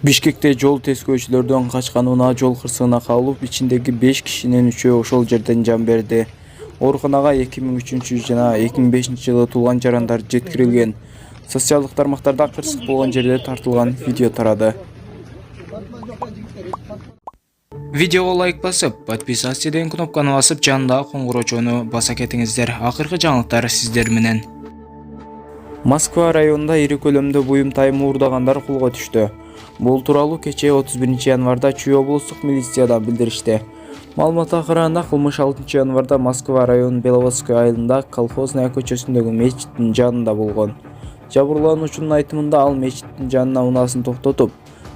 Бишкекте жол тескөөчүлөрдөн качкан унаа жол кырсыгына кабылып, ичиндеги 5 кишинин 3-өө ошол жерден жан берди. Ооруканага 2003 жана 2005 жылы туулган жарандар жеткирилген. Социалдык тармактарда кырсык болгон жерде тартылган видео тарады. Видеого лайк басып, подписаться деген кнопканы басып, жанындагы коңгуроочону баса кетиңиздер. Акыркы жаңылыктар сиздер менен. Москва районунда ири көлөмдө буюм тайым уурдагандар колго түштү. Бул тууралуу кечээ 31 январда Чүй облустук милицияда билдиришти. Маалыматка караганда кылмыш 6 январда Москва районунун Беловодской айылында Колхозная көчөсүндөгү мечиттин жанында болгон. Жабырлануучунун айтымында ал мечиттин жанына унаасын токтотуп,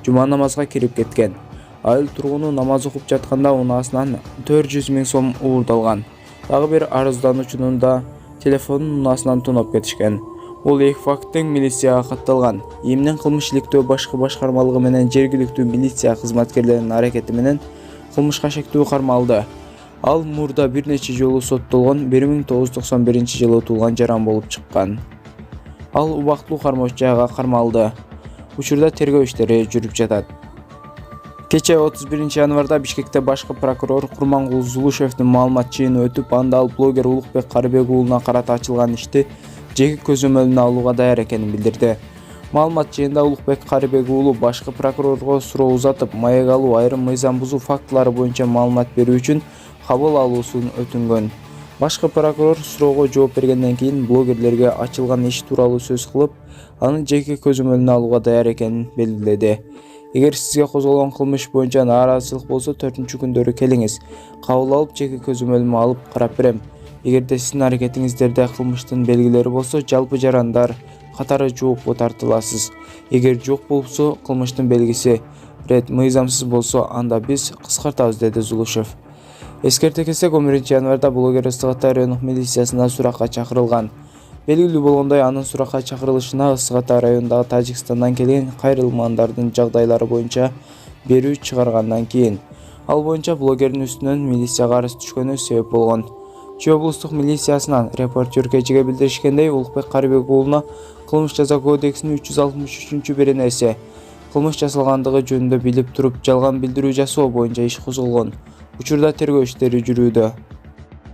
жума намазга кирип кеткен. Айыл тургуну намаз окуп жатканда унаасынан 400 000 сом уурдалган. Дагы бир арыздануучунун да телефонун унаасынан тоноп кетишкен. Бул эки факт тең милицияга катталган. Эмнен кылмыш иликтөө башкы башкармалыгы менен жергиликтүү милиция кызматкерлеринин аракети менен кылмышка шектүү кармалды. Ал мурда бир нече жолу соттолгон 1991 жылы туулган жаран болуп чыккан. Ал убактылуу кармоочу жайга кармалды. Учурда тергөө иштери жүрүп жатат. Кечээ 31 январда Бишкекте башкы прокурор Курмангул Зулушевдин маалымат жыйыны өтүп, анда ал блогер Улукбек Карыбек уулуна карата ачылган ишти жеке көзөмөлүнө алууга даяр экенин билдирди. Маалымат жыйында Улукбек Карыбек уулу башкы прокурорго суроо узатып, маек алуу, айрым мыйзам бузуу фактылары боюнча маалымат берүү үчүн кабыл алуусун өтүнгөн. Башкы прокурор суроого жооп бергенден кийин блогерлерге ачылган иш тууралуу сөз кылып, анын жеке көзөмөлүнө алууга даяр экенин белгиледи. Эгер сизге козголгон кылмыш боюнча нааразычылык болсо 4-күндөрү келиңиз. Кабыл алып, жеке көзөмөлүмө алып карап берем. Эгерде сиздин аракетиңиздерде кылмыштын белгилери болсо, жалпы жарандар катары жоопко тартыласыз. Эгер жок болсо, кылмыштын белгиси рет мыйзамсыз болсо, анда биз кыскартабыз, деди Зулушев. Эскерте кетсек, 11 январда блогер Ыстык Ата райондук милициясына суракка чакырылган. Белгилүү болгондой, анын суракка чакырылышына Ыстык Ата районундагы Тажикстандан келген кайрылмандардын жагдайлары боюнча берүү чыгаргандан кийин. Ал боюнча блогердин үстүнөн милицияга арыз түшкөнү себеп болгон. Чүй облустук милициясынан репортер кечеге билдиришкендей, Улукбек Карыбек уулуна кылмыш жаза кодексинин 363-беренеси кылмыш жасалгандыгы жөнүндө билип туруп жалган билдирүү жасоо боюнча иш козголгон. Учурда тергөө иштери жүрүүдө.